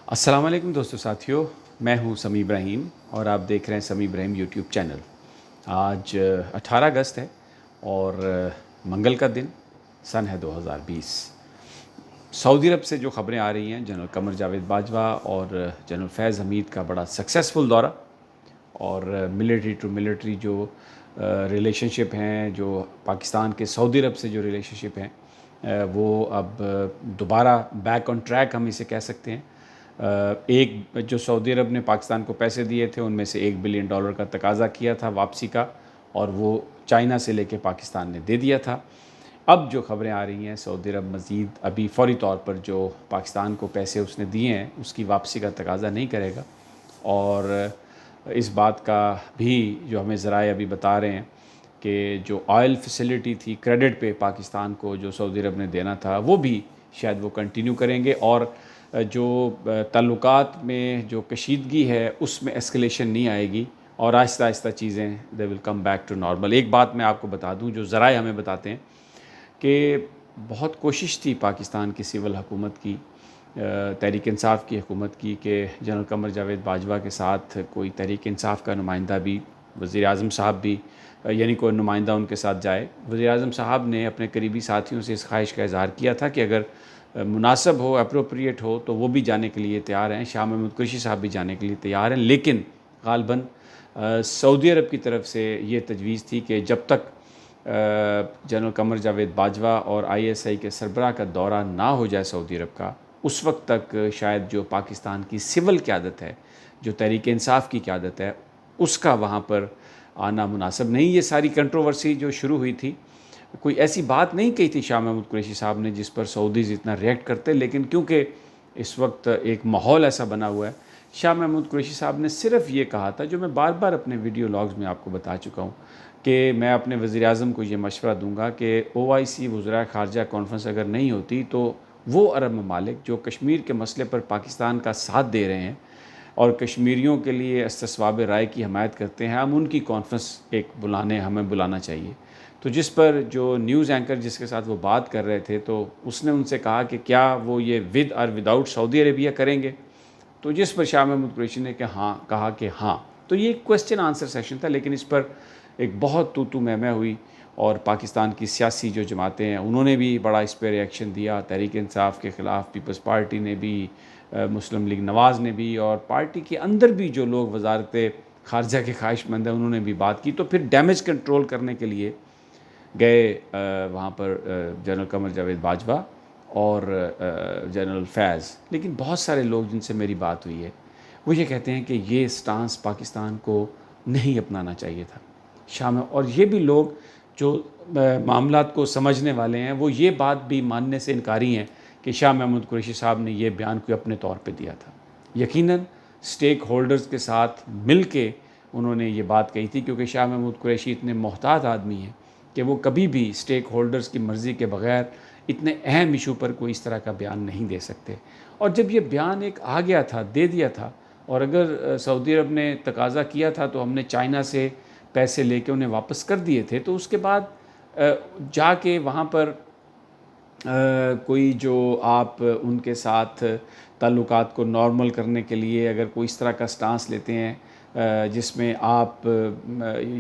السلام علیکم دوستو ساتھیو، میں ہوں سمیع ابراہیم اور آپ دیکھ رہے ہیں سمیع ابراہیم یوٹیوب چینل۔ آج 18 اگست ہے اور منگل کا دن، سن ہے 2020۔ سعودی عرب سے جو خبریں آ رہی ہیں، جنرل قمر جاوید باجوہ اور جنرل فیض حمید کا بڑا سکسیسفل دورہ، اور ملٹری ٹو ملٹری جو ریلیشن شپ ہیں، جو پاکستان کے سعودی عرب سے جو ریلیشن شپ ہیں، وہ اب دوبارہ بیک آن ٹریک ہم اسے کہہ سکتے ہیں۔ ایک جو سعودی عرب نے پاکستان کو پیسے دیے تھے، ان میں سے $1 بلین کا تقاضا کیا تھا واپسی کا، اور وہ چائنا سے لے کے پاکستان نے دے دیا تھا۔ اب جو خبریں آ رہی ہیں، سعودی عرب مزید ابھی فوری طور پر جو پاکستان کو پیسے اس نے دیے ہیں اس کی واپسی کا تقاضا نہیں کرے گا، اور اس بات کا بھی جو ہمیں ذرائع ابھی بتا رہے ہیں کہ جو آئل فیسیلٹی تھی کریڈٹ پہ پاکستان کو جو سعودی عرب نے دینا تھا، وہ بھی شاید وہ کنٹینیو کریں گے، اور جو تعلقات میں جو کشیدگی ہے اس میں اسکلیشن نہیں آئے گی، اور آہستہ آہستہ چیزیں دے ول کم بیک ٹو نارمل۔ ایک بات میں آپ کو بتا دوں، جو ذرائع ہمیں بتاتے ہیں کہ بہت کوشش تھی پاکستان کی سول حکومت کی، تحریک انصاف کی حکومت کی، کہ جنرل قمر جاوید باجوہ کے ساتھ کوئی تحریک انصاف کا نمائندہ بھی، وزیر اعظم صاحب بھی، یعنی کوئی نمائندہ ان کے ساتھ جائے۔ وزیر اعظم صاحب نے اپنے قریبی ساتھیوں سے اس خواہش کا اظہار کیا تھا کہ اگر مناسب ہو، اپروپریٹ ہو، تو وہ بھی جانے کے لیے تیار ہیں، شاہ محمود قریشی صاحب بھی جانے کے لیے تیار ہیں، لیکن غالباً سعودی عرب کی طرف سے یہ تجویز تھی کہ جب تک جنرل قمر جاوید باجوہ اور ISI کے سربراہ کا دورہ نہ ہو جائے سعودی عرب کا، اس وقت تک شاید جو پاکستان کی سول قیادت ہے، جو تحریک انصاف کی قیادت ہے، اس کا وہاں پر آنا مناسب نہیں۔ یہ ساری کنٹروورسی جو شروع ہوئی تھی، کوئی ایسی بات نہیں کہی تھی شاہ محمود قریشی صاحب نے جس پر سعودیز اتنا ریئیکٹ کرتے، لیکن کیونکہ اس وقت ایک ماحول ایسا بنا ہوا ہے، شاہ محمود قریشی صاحب نے صرف یہ کہا تھا، جو میں بار بار اپنے ویڈیو لاگز میں آپ کو بتا چکا ہوں، کہ میں اپنے وزیر اعظم کو یہ مشورہ دوں گا کہ OIC وزرائے خارجہ کانفرنس اگر نہیں ہوتی تو وہ عرب ممالک جو کشمیر کے مسئلے پر پاکستان کا ساتھ دے رہے ہیں اور کشمیریوں کے لیے استصواب رائے کی حمایت کرتے ہیں، ہم ان کی کانفرنس ہمیں بلانا چاہیے۔ تو جس پر جو نیوز اینکر جس کے ساتھ وہ بات کر رہے تھے، تو اس نے ان سے کہا کہ کیا وہ یہ ود اور وداؤٹ سعودی عربیہ کریں گے؟ تو جس پر شاہ محمود قریشی نے کہا کہ ہاں۔ تو یہ ایک کوسچن آنسر سیشن تھا، لیکن اس پر ایک بہت تو میں ہوئی، اور پاکستان کی سیاسی جو جماعتیں ہیں انہوں نے بھی بڑا اس پہ ریئیکشن دیا، تحریک انصاف کے خلاف پیپلز پارٹی نے بھی، مسلم لیگ نواز نے بھی، اور پارٹی کے اندر بھی جو لوگ وزارت خارجہ کے خواہش مند ہیں انہوں نے بھی بات کی۔ تو پھر ڈیمیج کنٹرول کرنے کے لیے گئے وہاں پر جنرل قمر جاوید باجوہ اور جنرل فیض، لیکن بہت سارے لوگ جن سے میری بات ہوئی ہے وہ یہ کہتے ہیں کہ یہ سٹانس پاکستان کو نہیں اپنانا چاہیے تھا۔ اور یہ بھی لوگ جو معاملات کو سمجھنے والے ہیں، وہ یہ بات بھی ماننے سے انکاری ہیں کہ شاہ محمود قریشی صاحب نے یہ بیان کوئی اپنے طور پہ دیا تھا۔ یقیناً سٹیک ہولڈرز کے ساتھ مل کے انہوں نے یہ بات کہی تھی، کیونکہ شاہ محمود قریشی اتنے محتاط آدمی ہیں کہ وہ کبھی بھی سٹیک ہولڈرز کی مرضی کے بغیر اتنے اہم ایشو پر کوئی اس طرح کا بیان نہیں دے سکتے۔ اور جب یہ بیان ایک آ گیا تھا، دے دیا تھا، اور اگر سعودی عرب نے تقاضا کیا تھا تو ہم نے چائنا سے پیسے لے کے انہیں واپس کر دیے تھے، تو اس کے بعد جا کے وہاں پر کوئی جو آپ ان کے ساتھ تعلقات کو نارمل کرنے کے لیے اگر کوئی اس طرح کا سٹانس لیتے ہیں جس میں آپ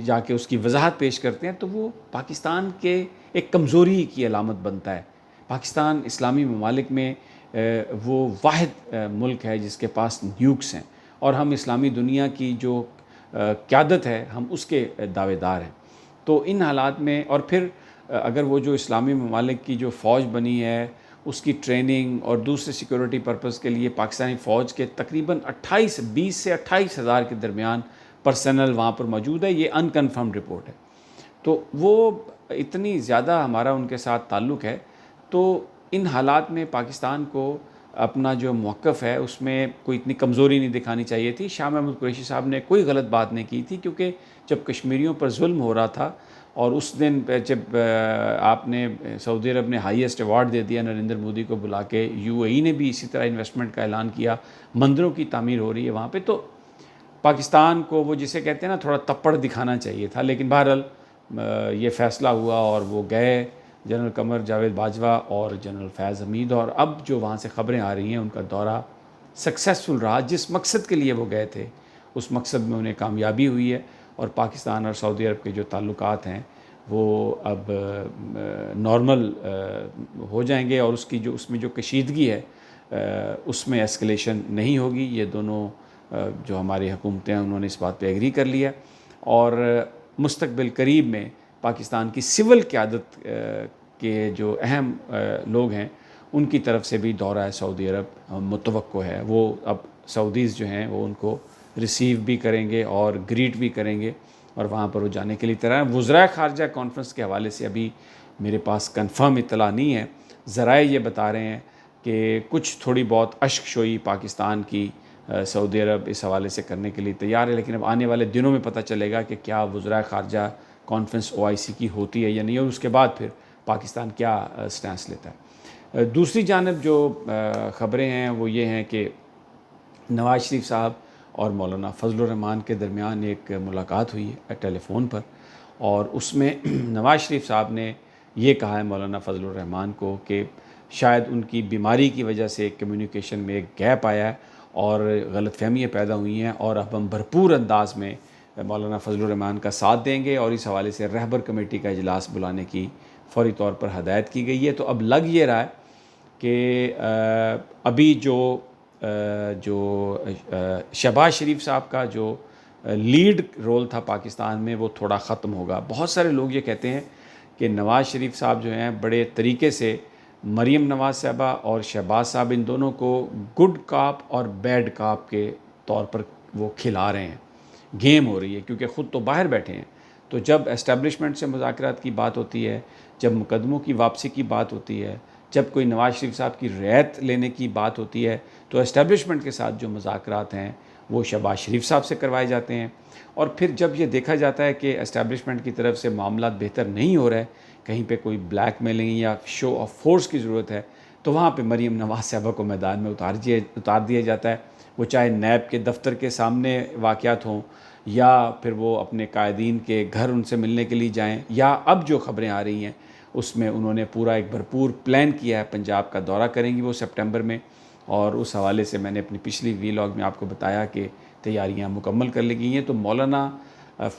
جا کے اس کی وضاحت پیش کرتے ہیں، تو وہ پاکستان کے ایک کمزوری کی علامت بنتا ہے۔ پاکستان اسلامی ممالک میں وہ واحد ملک ہے جس کے پاس نیوکس ہیں، اور ہم اسلامی دنیا کی جو قیادت ہے ہم اس کے دعوے دار ہیں۔ تو ان حالات میں، اور پھر اگر وہ جو اسلامی ممالک کی جو فوج بنی ہے اس کی ٹریننگ اور دوسرے سیکورٹی پرپز کے لیے پاکستانی فوج کے تقریباً 20 سے 28 ہزار کے درمیان پرسنل وہاں پر موجود ہے، یہ ان کنفرم رپورٹ ہے۔ تو وہ اتنی زیادہ ہمارا ان کے ساتھ تعلق ہے، تو ان حالات میں پاکستان کو اپنا جو موقف ہے اس میں کوئی اتنی کمزوری نہیں دکھانی چاہیے تھی۔ شاہ محمود قریشی صاحب نے کوئی غلط بات نہیں کی تھی، کیونکہ جب کشمیریوں پر ظلم ہو رہا تھا، اور اس دن جب آپ نے سعودی عرب نے ہائیسٹ ایوارڈ دے دیا نریندر مودی کو بلا کے، UAE نے بھی اسی طرح انویسٹمنٹ کا اعلان کیا، مندروں کی تعمیر ہو رہی ہے وہاں پہ، تو پاکستان کو وہ جسے کہتے ہیں نا تھوڑا تپڑ دکھانا چاہیے تھا۔ لیکن بہرحال یہ فیصلہ ہوا اور وہ گئے، جنرل قمر جاوید باجوہ اور جنرل فیض حمید، اور اب جو وہاں سے خبریں آ رہی ہیں ان کا دورہ سکسیسفل رہا، جس مقصد کے لیے وہ گئے تھے اس مقصد میں انہیں کامیابی ہوئی ہے، اور پاکستان اور سعودی عرب کے جو تعلقات ہیں وہ اب نارمل ہو جائیں گے، اور اس میں جو کشیدگی ہے اس میں اسکلیشن نہیں ہوگی۔ یہ دونوں جو ہماری حکومتیں ہیں انہوں نے اس بات پہ ایگری کر لیا، اور مستقبل قریب میں پاکستان کی سول قیادت کے جو اہم لوگ ہیں ان کی طرف سے بھی دورہ سعودی عرب متوقع ہے۔ وہ اب سعودیز جو ہیں وہ ان کو ریسیو بھی کریں گے اور گریٹ بھی کریں گے، اور وہاں پر وہ جانے کے لیے تیار ہیں۔ وزرائے خارجہ کانفرنس کے حوالے سے ابھی میرے پاس کنفرم اطلاع نہیں ہے، ذرائع یہ بتا رہے ہیں کہ کچھ تھوڑی بہت اشک شوئی پاکستان کی سعودی عرب اس حوالے سے کرنے کے لیے تیار ہے، لیکن اب آنے والے دنوں میں پتہ چلے گا کہ کیا وزرائے خارجہ کانفرنس OIC کی ہوتی ہے یا نہیں، اور اس کے بعد پھر پاکستان کیا سٹینس لیتا ہے۔ دوسری جانب جو خبریں ہیں وہ یہ ہیں کہ نواز شریف صاحب اور مولانا فضل الرحمان کے درمیان ایک ملاقات ہوئی ہے ٹیلی فون پر، اور اس میں نواز شریف صاحب نے یہ کہا ہے مولانا فضل الرحمان کو کہ شاید ان کی بیماری کی وجہ سے کمیونیکیشن میں ایک گیپ آیا ہے اور غلط فہمیاں پیدا ہوئی ہیں، اور اب ہم بھرپور انداز میں مولانا فضل الرحمان کا ساتھ دیں گے، اور اس حوالے سے رہبر کمیٹی کا اجلاس بلانے کی فوری طور پر ہدایت کی گئی ہے۔ تو اب لگ یہ رہا ہے کہ ابھی جو شہباز شریف صاحب کا جو لیڈ رول تھا پاکستان میں وہ تھوڑا ختم ہوگا۔ بہت سارے لوگ یہ کہتے ہیں کہ نواز شریف صاحب جو ہیں بڑے طریقے سے مریم نواز صاحبہ اور شہباز صاحب ان دونوں کو گڈ کاپ اور بیڈ کاپ کے طور پر وہ کھلا رہے ہیں، گیم ہو رہی ہے، کیونکہ خود تو باہر بیٹھے ہیں۔ تو جب اسٹیبلشمنٹ سے مذاکرات کی بات ہوتی ہے، جب مقدموں کی واپسی کی بات ہوتی ہے، جب کوئی نواز شریف صاحب کی رعایت لینے کی بات ہوتی ہے، تو اسٹیبلشمنٹ کے ساتھ جو مذاکرات ہیں وہ شہباز شریف صاحب سے کروائے جاتے ہیں، اور پھر جب یہ دیکھا جاتا ہے کہ اسٹیبلشمنٹ کی طرف سے معاملات بہتر نہیں ہو رہے، کہیں پہ کوئی بلیک میلنگ یا شو آف فورس کی ضرورت ہے، تو وہاں پہ مریم نواز صاحبہ کو میدان میں اتار دیا جاتا ہے، وہ چاہے نیب کے دفتر کے سامنے واقعات ہوں، یا پھر وہ اپنے قائدین کے گھر ان سے ملنے کے لیے جائیں، یا اب جو خبریں آ رہی ہیں اس میں انہوں نے پورا ایک بھرپور پلان کیا ہے، پنجاب کا دورہ کریں گی وہ سپٹمبر میں، اور اس حوالے سے میں نے اپنی پچھلی ویلاگ میں آپ کو بتایا کہ تیاریاں مکمل کر لی گئی ہیں۔ تو مولانا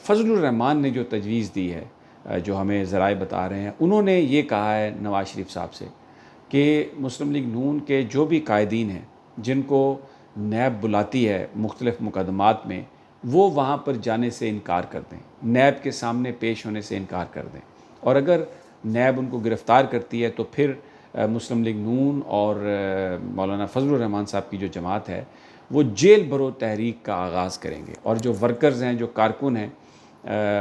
فضل الرحمان نے جو تجویز دی ہے، جو ہمیں ذرائع بتا رہے ہیں، انہوں نے یہ کہا ہے نواز شریف صاحب سے کہ مسلم لیگ نون کے جو بھی قائدین ہیں جن کو نیب بلاتی ہے مختلف مقدمات میں، وہ وہاں پر جانے سے انکار کر دیں، نیب کے سامنے پیش ہونے سے انکار کر دیں، اور اگر نیب ان کو گرفتار کرتی ہے تو پھر مسلم لیگ نون اور مولانا فضل الرحمان صاحب کی جو جماعت ہے وہ جیل بھرو تحریک کا آغاز کریں گے، اور جو ورکرز ہیں، جو کارکن ہیں،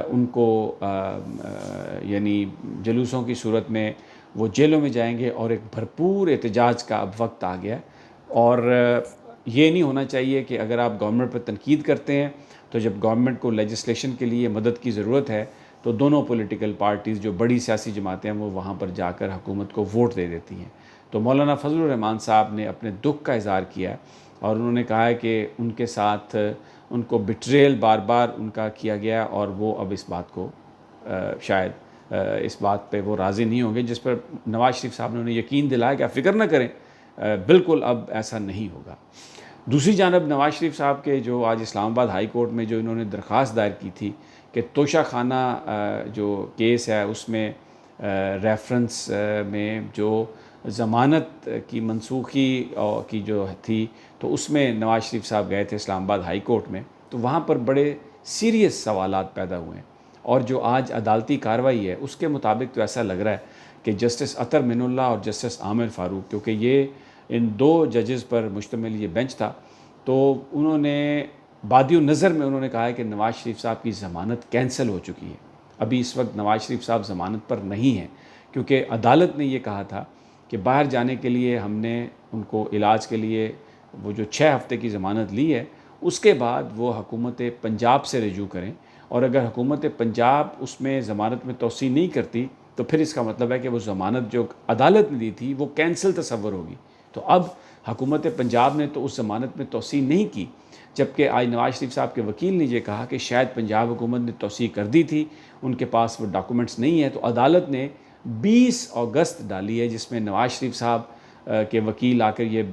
ان کو یعنی جلوسوں کی صورت میں وہ جیلوں میں جائیں گے، اور ایک بھرپور احتجاج کا اب وقت آ گیا۔ اور یہ نہیں ہونا چاہیے کہ اگر آپ گورنمنٹ پر تنقید کرتے ہیں تو جب گورنمنٹ کو لیجسلیشن کے لیے مدد کی ضرورت ہے تو دونوں پولیٹیکل پارٹیز جو بڑی سیاسی جماعتیں ہیں وہ وہاں پر جا کر حکومت کو ووٹ دے دیتی ہیں۔ تو مولانا فضل الرحمان صاحب نے اپنے دکھ کا اظہار کیا ہے، اور انہوں نے کہا ہے کہ ان کے ساتھ ان کو بٹریل بار بار ان کا کیا گیا، اور وہ اب اس بات کو شاید اس بات پہ وہ راضی نہیں ہوں گے، جس پر نواز شریف صاحب نے انہیں یقین دلایا کہ آپ فکر نہ کریں، بالکل اب ایسا نہیں ہوگا۔ دوسری جانب نواز شریف صاحب کے جو آج اسلام آباد ہائی کورٹ میں جو انہوں نے درخواست دائر کی تھی کہ توشہ خانہ جو کیس ہے اس میں ریفرنس میں جو ضمانت کی منسوخی کی جو تھی، تو اس میں نواز شریف صاحب گئے تھے اسلام آباد ہائی کورٹ میں، تو وہاں پر بڑے سیریس سوالات پیدا ہوئے ہیں، اور جو آج عدالتی کارروائی ہے اس کے مطابق تو ایسا لگ رہا ہے کہ جسٹس اطہر من اللہ اور جسٹس عامر فاروق، کیونکہ یہ ان دو ججز پر مشتمل یہ بینچ تھا، تو انہوں نے بادی النظر میں انہوں نے کہا ہے کہ نواز شریف صاحب کی ضمانت کینسل ہو چکی ہے، ابھی اس وقت نواز شریف صاحب ضمانت پر نہیں ہیں، کیونکہ عدالت نے یہ کہا تھا کہ باہر جانے کے لیے ہم نے ان کو علاج کے لیے وہ جو 6 ہفتے کی ضمانت لی ہے، اس کے بعد وہ حکومت پنجاب سے رجوع کریں، اور اگر حکومت پنجاب اس میں ضمانت میں توسیع نہیں کرتی تو پھر اس کا مطلب ہے کہ وہ ضمانت جو عدالت نے دی تھی وہ کینسل تصور ہوگی۔ تو اب حکومت پنجاب نے تو اس ضمانت میں توسیع نہیں کی، جبکہ آج نواز شریف صاحب کے وکیل نے یہ کہا کہ شاید پنجاب حکومت نے توسیع کر دی تھی، ان کے پاس وہ ڈاکومنٹس نہیں ہیں، تو عدالت نے 20 اگست ڈالی ہے جس میں نواز شریف صاحب کہ وکیل آ کر یہ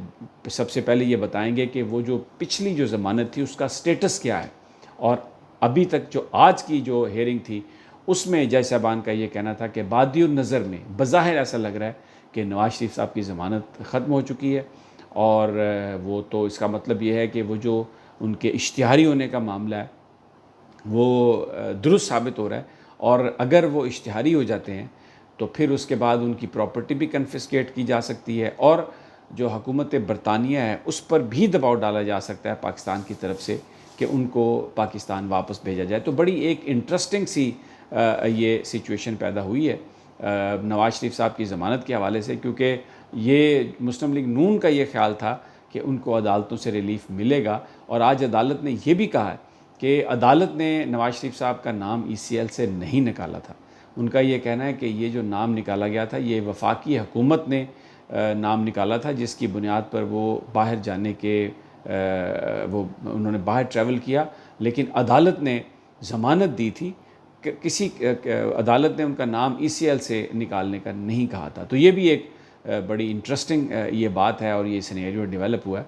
سب سے پہلے یہ بتائیں گے کہ وہ جو پچھلی جو ضمانت تھی اس کا سٹیٹس کیا ہے، اور ابھی تک جو آج کی جو ہیئرنگ تھی اس میں جج صاحبان کا یہ کہنا تھا کہ بادی النظر میں بظاہر ایسا لگ رہا ہے کہ نواز شریف صاحب کی ضمانت ختم ہو چکی ہے، اور وہ تو اس کا مطلب یہ ہے کہ وہ جو ان کے اشتہاری ہونے کا معاملہ ہے وہ درست ثابت ہو رہا ہے، اور اگر وہ اشتہاری ہو جاتے ہیں تو پھر اس کے بعد ان کی پراپرٹی بھی کنفسکیٹ کی جا سکتی ہے، اور جو حکومت برطانیہ ہے اس پر بھی دباؤ ڈالا جا سکتا ہے پاکستان کی طرف سے کہ ان کو پاکستان واپس بھیجا جائے۔ تو بڑی ایک انٹرسٹنگ سی یہ سچویشن پیدا ہوئی ہے نواز شریف صاحب کی ضمانت کے حوالے سے، کیونکہ یہ مسلم لیگ نون کا یہ خیال تھا کہ ان کو عدالتوں سے ریلیف ملے گا، اور آج عدالت نے یہ بھی کہا ہے کہ عدالت نے نواز شریف صاحب کا نام ECL سے نہیں نکالا تھا۔ ان کا یہ کہنا ہے کہ یہ جو نام نکالا گیا تھا یہ وفاقی حکومت نے نام نکالا تھا، جس کی بنیاد پر وہ باہر جانے کے وہ انہوں نے باہر ٹریول کیا، لیکن عدالت نے ضمانت دی تھی کہ کسی عدالت نے ان کا نام ECL سے نکالنے کا نہیں کہا تھا۔ تو یہ بھی ایک بڑی انٹرسٹنگ یہ بات ہے، اور یہ سینیریو ڈیولپ ہوا ہے۔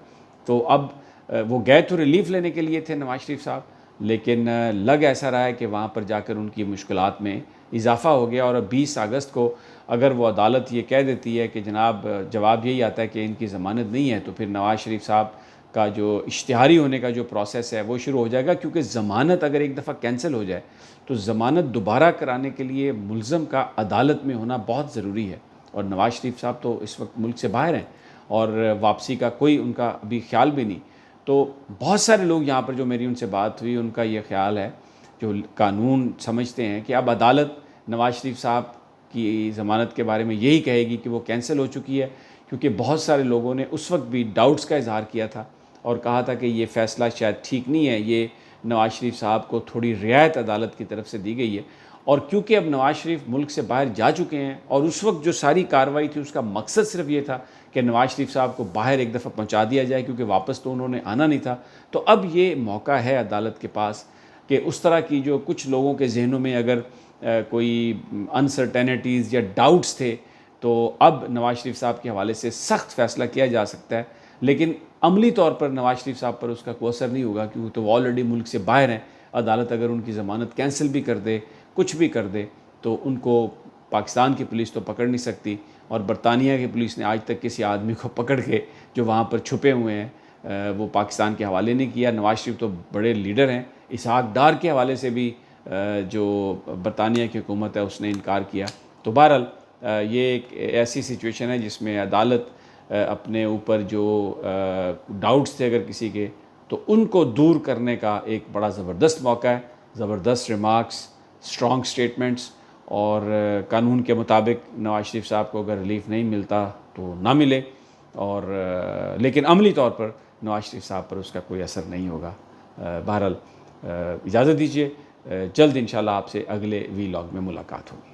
تو اب وہ گئے تو ریلیف لینے کے لیے تھے نواز شریف صاحب، لیکن لگ ایسا رہا ہے کہ وہاں پر جا کر ان کی مشکلات میں اضافہ ہو گیا، اور 20 اگست کو اگر وہ عدالت یہ کہہ دیتی ہے کہ جناب جواب یہی آتا ہے کہ ان کی ضمانت نہیں ہے، تو پھر نواز شریف صاحب کا جو اشتہاری ہونے کا جو پروسیس ہے وہ شروع ہو جائے گا، کیونکہ ضمانت اگر ایک دفعہ کینسل ہو جائے تو ضمانت دوبارہ کرانے کے لیے ملزم کا عدالت میں ہونا بہت ضروری ہے، اور نواز شریف صاحب تو اس وقت ملک سے باہر ہیں اور واپسی کا کوئی ان کا ابھی خیال بھی نہیں۔ تو بہت سارے لوگ یہاں پر جو میری ان سے بات ہوئی ان کا یہ خیال ہے، جو قانون سمجھتے ہیں، کہ اب عدالت نواز شریف صاحب کی ضمانت کے بارے میں یہی کہے گی کہ وہ کینسل ہو چکی ہے، کیونکہ بہت سارے لوگوں نے اس وقت بھی ڈاؤٹس کا اظہار کیا تھا اور کہا تھا کہ یہ فیصلہ شاید ٹھیک نہیں ہے، یہ نواز شریف صاحب کو تھوڑی رعایت عدالت کی طرف سے دی گئی ہے، اور کیونکہ اب نواز شریف ملک سے باہر جا چکے ہیں، اور اس وقت جو ساری کارروائی تھی اس کا مقصد صرف یہ تھا کہ نواز شریف صاحب کو باہر ایک دفعہ پہنچا دیا جائے، کیونکہ واپس تو انہوں نے آنا نہیں تھا۔ تو اب یہ موقع ہے عدالت کے پاس کہ اس طرح کی جو کچھ لوگوں کے ذہنوں میں اگر کوئی انسرٹینٹیز یا ڈاؤٹس تھے، تو اب نواز شریف صاحب کے حوالے سے سخت فیصلہ کیا جا سکتا ہے، لیکن عملی طور پر نواز شریف صاحب پر اس کا کوئی اثر نہیں ہوگا، کیونکہ تو وہ آلریڈی ملک سے باہر ہیں۔ عدالت اگر ان کی ضمانت کینسل بھی کر دے، کچھ بھی کر دے، تو ان کو پاکستان کی پولیس تو پکڑ نہیں سکتی، اور برطانیہ کی پولیس نے آج تک کسی آدمی کو پکڑ کے جو وہاں پر چھپے ہوئے ہیں وہ پاکستان کے حوالے نہیں کیا۔ نواز شریف تو بڑے لیڈر ہیں، اسحاق ڈار کے حوالے سے بھی جو برطانیہ کی حکومت ہے اس نے انکار کیا۔ تو بہرحال یہ ایک ایسی سچویشن ہے جس میں عدالت اپنے اوپر جو ڈاؤٹس تھے اگر کسی کے، تو ان کو دور کرنے کا ایک بڑا زبردست موقع ہے۔ زبردست ریمارکس، اسٹرانگ سٹیٹمنٹس، اور قانون کے مطابق نواز شریف صاحب کو اگر ریلیف نہیں ملتا تو نہ ملے، اور لیکن عملی طور پر نواز شریف صاحب پر اس کا کوئی اثر نہیں ہوگا۔ بہرحال اجازت دیجیے، جلد انشاءاللہ آپ سے اگلے وی لاگ میں ملاقات ہوگی۔